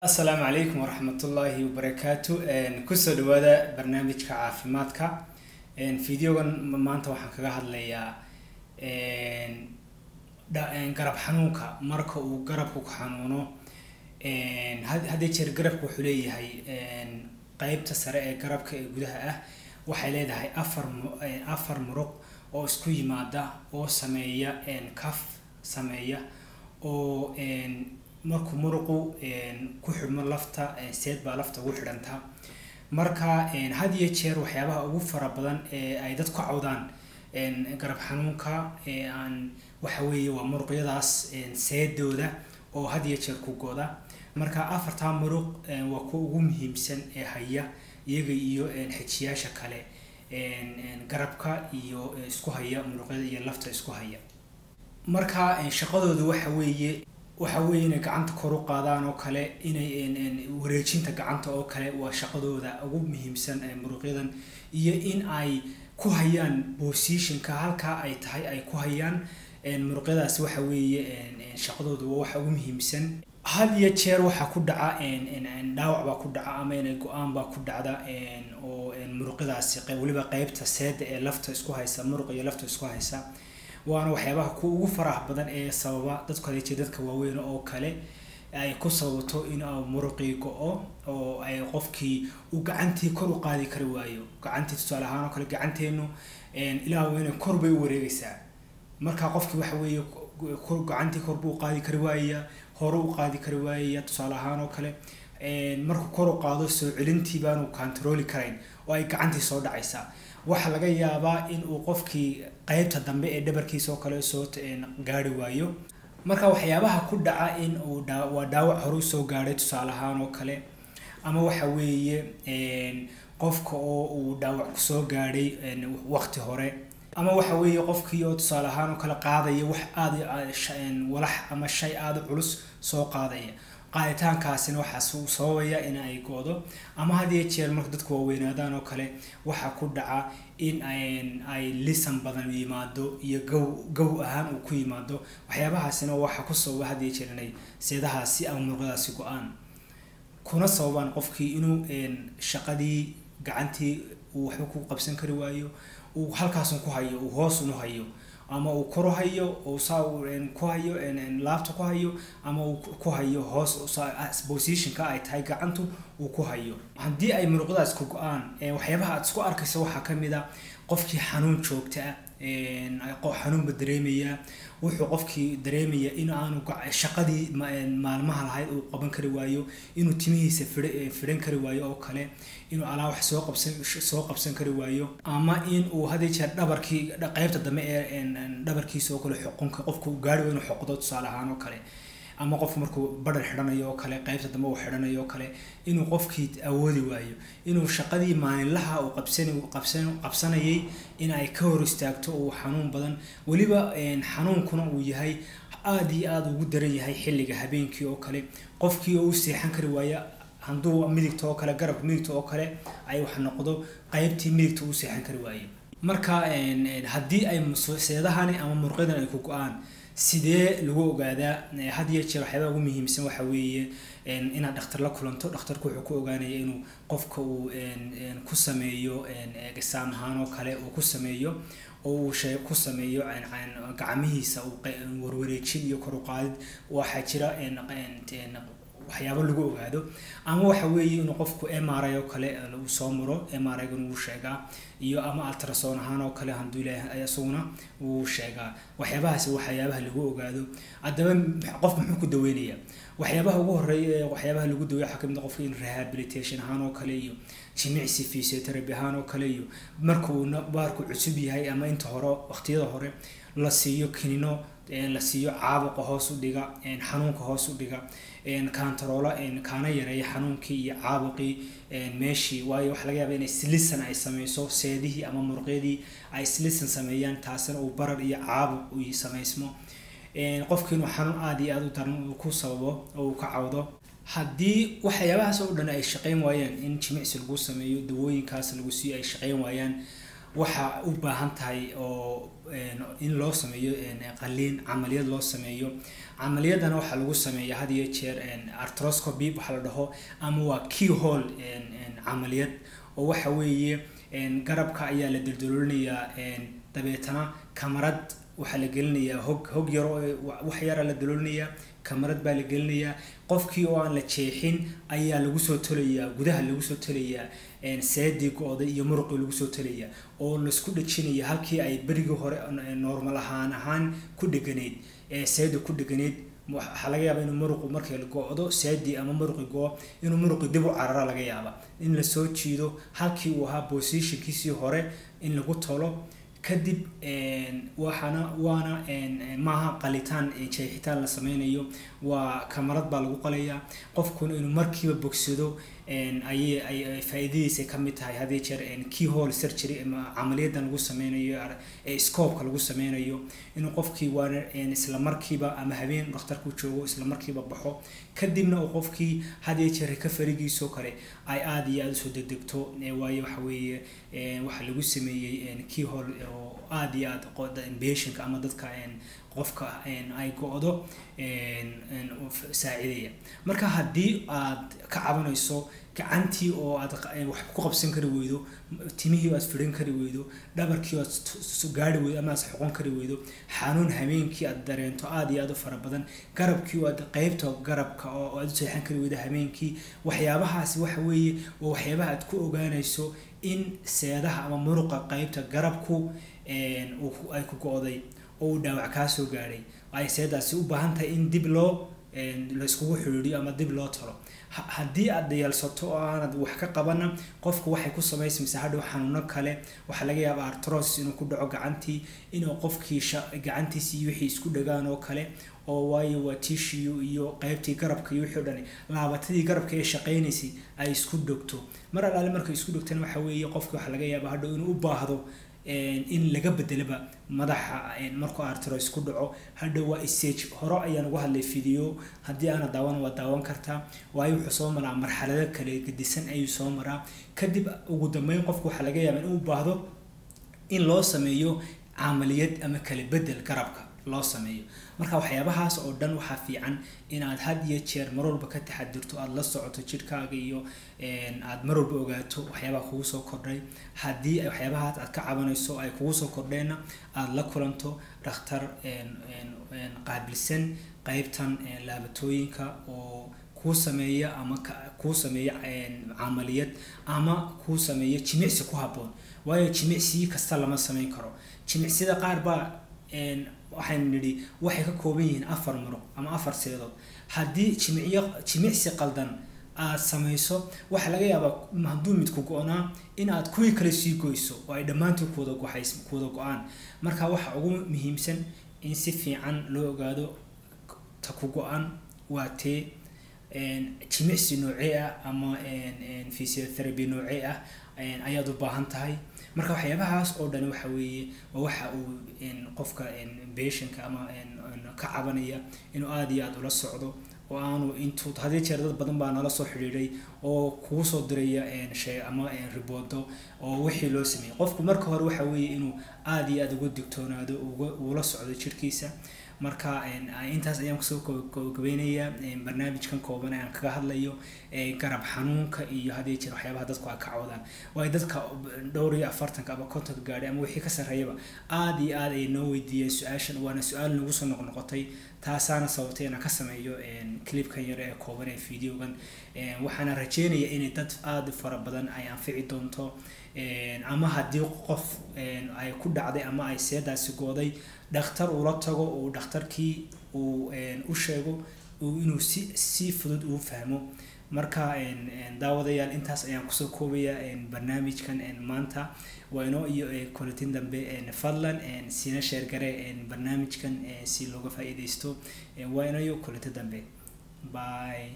السلام عليكم ورحمة الله وبركاته. كسر دوادا برنامج كعافيماتك. فيديو ما أنت وحنا كجهد ليا. قرب حنوكا مركو وقربك حنونو. هذا يصير قربك حلي هاي. قيب تسرع قربك جودها وحلي هاي أفر مرق أو سكوي مادة أو سمية كف سمية أو markuu muruqu ku xidhmo lafta seed baa lafta ugu xidhanta marka had iyo jeer waxyaabaha ugu fara badan ay dadku cawdaan garab xanuunka aan waxa weeye waa muruqyadaas seedooda oo had iyo jeer ku gooda marka afarta muruq waa ku ugu muhiimsan haya iyaga iyo xijiyaasha kale garabka iyo isku haya muruqyada iyo lafta isku haya marka shaqadoodu waxa weeye inay gacanta kor u qaadaan oo kale inay wareejinta gacanta oo kale waa shaqadooda ugu muhiimsan muruqyadan iyo in ay ku hayaan positionka halka ay tahay ay ku hayaan muruqyadaas waxa weeye shaqadooda waxa ugu muhiimsan had iyo jeer waxa ku dhaca dhaawac baa ku dhaca ama inay go'aan baa ku dhacda oo muruqyadaas waliba qaybta seeda ee lafta isku haysa muruq iyo lafta isku haysa waana waxyaabaha ku ugu farax badan ee sababa dadka waaweyn oo kale ay ku sababato in uu muruqi go'o oo ay qofkii uu gacantii kor u qaadi kari waayo gacantii tusaale ahaan oo kale gacanteenu ilaa weyn kor bay u wareegaysaa marka qofkii waxa weeye gacantii kor buu qaadi kari waaya hore u qaadi kari waaya tusaale ahaan oo kale markuu kor u qaado soo celintii baan uu control karayn oo ay gacantii soo dhacaysaa waxa laga yaabaa in uu qofkii qaybta dambe ee dhabarkiisa oo kale soo gaari waayo marka waxyaabaha ku dhaca in uu dhaawac hore soo gaaray tusaale ahaan oo kale ama waxa weeye qofka oo uu dhaawac ku soo gaaray waqti hore ama waxa weeye qofkii oo tusaale ahaan oo kale qaadaya wax aad walax ama shay aad culus soo qaadaya qaaditaankaasina waxa sababaya in ay goodo ama hadii jeer marka dadku weynaadaan oo kale waxa ku dhaca in ay lisan badan yimaado iyo gow ahaan uu ku yimaado waxyaabahaasina waxa ku soo hadii jeer inay seedahaasi ama muruqyadaasi go'aan kuna sababaan qofkii inuu shaqadii gacantii uu wax ku qabsan kari waayo uu halkaas ku hayo uu hoos u hayo ama uu kor hayo oo saa ku hayo laabta ku hayo ama uu ku hayo hoos positionka ay tahay gacantu uu ku hayo hadii ay muruqyadaas ku go'aan waxyaabaha aad isku arkayso waxa kamid ah qofkii xanuun joogta xanuun dareemaya wuxuu qofkii dareemaya in aanu shaqadii maalmaha lahayd uu qaban kari waayo inuu timihiisa firan kari waayo oo kale inuu alaa wax soo qabsan kari waayo ama in uu hadii jeer dhabarkii qaybta dambe ee dhabarkiisa oo kale xuqunka qofku gaari inuu xoqdo tusaale ahaan oo kale ama qof markuu badal xidhanayo oo kale qaybta dambe uu xidhanayo oo kale inuu qofkii awoodi waayo inuu shaqadii maalinlaha uu qabsanayay in ay ka hor istaagto oo xanuun badan waliba xanuunkuna uu yahay aad iyo aad ugu daran yahay xilliga habeenkii oo kale qofkii uu seexan kari waaya handuu midigta oo kale garabka midigta oo kale ay wax noqdo qaybtii midigta uu seexan kari waayo marka hadii ay seedahani ama muruqyadan ay ku go'aan sidee lagu ogaadaa had iyo jeer waxyaabaha ugu muhiimsan waxa weeye inaad dhakhtar la kulanto dhakhtarku wuxuu ku ogaanaya inuu qofka uu ku sameeyo exam ahaan oo kale uu ku sameeyo oo uu ku sameeyo gacmihiisa uu warwareejin iyo kor u qaadid waxa jira waxyaabo lagu ogaado ama waxa weeye inuu qofku MRI oo kale uu soo maro MRI-gan uu sheegaa iyo ama ultrasound ahaan oo kale handuu ilaahay asaguna uu sheegaa waxyaabaha lagu ogaado adaba qofku muxuu ku daweynaya waxyaabaha ugu horeeya waxyaabaha lagu daweeyo waxa kamid ah qofka in rehabilitation ahaan oo kale iyo jimicsi physiotherapy ahaan oo kale iyo markuu baarku cusub yahay ama inta hore waqtiyada hore la siiyo kinino la siiyo caabuqa hoos u dhiga xanuunka hoos u dhiga kantaroola kaana yareeyo xanuunkii iyo caabuqii meeshii waayo wax laga yaabaa in silisan ay sameeyso seedihii ama muruqyadii ay silisan sameeyaan taasina uu barar iyo caabuq uu sameysmo qofkii inuu xanuun aad iyo aad u daran uu ku sababo oo uu ka cawdo hadii waxyaabahaas oo dhan ay shaqeyn waayaan in jimicsi lagu sameeyo dawooyinkaas lagu siiyo ay shaqeyn waayaan waxa u baahan tahay oo in loo sameeyo qalliin camaliyad loo sameeyo camaliyadana waxa lagu sameeyaa had iyo jeer arthroscopy waxa la dhaho ama waa keyhole camaliyad oo waxa weeye garabka ayaa la daldaloolinayaa dabeetana kamarad waxa la gelinayaa hog yar oo wax yar la daloolinayaa kamarad baa la gelinayaa qofkii oo aan la jeexin ayaa lagu soo tolayaa gudaha lagu soo tolayaa seedii go'day iyo muruqii lagu soo tolayaa oo la isku dhajinaya halkii ay berigi hore normal ahaan ku dhaganeed seedii ku dhaganeed waxa laga yaabaa inuu muruqu markii la go'do seedii ama muruqi go'o inuu muruqi dib u carara laga yaabaa in la soo jiido halkii uu ahaa positionkiisii hore in lagu tolo kadib waana maaha qalitaan jeexitaan la sameynayo waa kamarad baa lagu qalayaa qofkuna inuu markiiba bogsado ay faa'iidadiisa ka mid tahay hadii jeer keyhole surgery ama camaliyadan lagu sameynayo scope lagu sameynayo inuu qofkii waana isla markiiba ama habeen dhakhtarku joogo isla markiiba baxo kadibna uu qofkii hadii jeer ka farigiiso kale ay aad iyo aad soo degdegto waayo waxa weeye waxa lagu sameeyay keyhole oo aad iyo aad qoda patient ama dadka qofka ay go'do saacidaya marka hadii aad ka cabanayso gacantii oo aad wax ku qabsan kari weydo timihii aad firin kari weydo dhabarkii aad gaari weydo ama aad xoqon kari weydo xanuun habeenkii aad dareento aad iyo aad u fara badan garabkii aad qaybta garabka oo aad seexan kari weydo habeenkii waxyaabahaas waxa weeye oo waxyaabaha aad ku ogaanayso in seedaha ama muruqa qaybta garabku ay ku go'day oo dhaawac ka soo gaaray ay seedaasi u baahan tahay in dib loo la isku xiriiriyo ama dib loo talo hadii aad yeelsato oo aanad wax ka qabana qofku waxay ku sameeyaysaa hadhow xanuuno kale waxa laga yaabaa arthrosis inuu ku dhaco gacantii inuu qofkii gacantiisii wixii isku dhagaan oo kale oo waayo waa tissue iyo qaybtii garabka iyo wixii dhan laabatadii garabka ee shaqeynaysi ay isku dhogto mar alaale markay isku dhogtaan waxa weeye qofku waxa laga yaabaa hadhow inuu u baahdo in laga bedelaba madaxa markuu arthrosis ku dhaco hadhow waa stage hore ayaan uga hadlay video hadii aan daawan kartaa waayo wuxuu soo maraa marxalado kale gedisan ayuu soo maraa kadib ugu dambeyn qofku waxa laga yaabaa inuu u baahdo in loo sameeyo camaliyad ama kala bedel garabka loo sameeyo marka waxyaabahaas oo dhan waxa fiican in aad had iyo jeer mar walba ka taxadirto aad la socoto jirkaaga iyo aad mar walba ogaato waxyaabaha kugu soo kordhay hadii waxyaabahaas aad ka cabanayso ay kugu soo kordheena aad la kulanto dhakhtar qaabilsan qaybtan laabatooyinka oo ku sameeya ama ku sameeya camaliyad ama ku sameeya jimicsi ku haboon waayo jimicsi kasta lama sameyn karo jimicsida qaar ba waxaan nidhi waxay ka kooban yihiin 4 muruq ama 4 seedood hadii jimicsi qaldan aad sameyso waxa laga yaabaa hadduu mid ku go'naa in aad kuwii kale sii goyso oo ay dhamaantood kuwada go'aan marka waxa ugu muhiimsan in si fiican loo ogaado ta ku go'an waa tee jimicsi noocee ah ama physiotherapy noocee ah ayaad u baahan tahay marka waxyaabahaas oo dhan waxa weeye waxa uu qofka patientka ama ka cabanaya inuu aad iyo aad ula socdo oo aanu intuu hadii jeer dad badan baa nala soo xiriiray oo kugu soo diraya shay ama reporto oo wixii loo sameeyay qofku marka hore waxa weeye inuu aad iyo aad uga digtoonaado oo la socdo jirkiisa marka intaas ayaan kusoo gabagabeynayaa barnaamijkan kooban aan kaga hadlayo garab xanuunka iyo hadii jeer waxyaabaha dadku ay ka cawdaan way dadka dhowr iyo 40 ama 50 gaadhay ama wixii ka sareeyaba aad iyo aad ay noo weydiiyeen su'aashan waana su'aal nagu soo noqnoqotay taasaana sababtay inaan ka sameeyo clipkan yar ee kooban ee videogan waxaana rajeynayaa in dad aad fara badan ay anfici doonto ama hadii qof ay ku dhacday ama ay seedaasi gooday dhakhtar uu la tago oo dhakhtarkii uu u sheego inuu si fudud u fahmo marka daawadayaal intaas ayaan kusoo koobayaa barnaamijkan maanta wayno iyo kulantin dambe fadlan sina share gare barnaamijkan si looga faa'iideysto wayno iyo kulantin dambe bye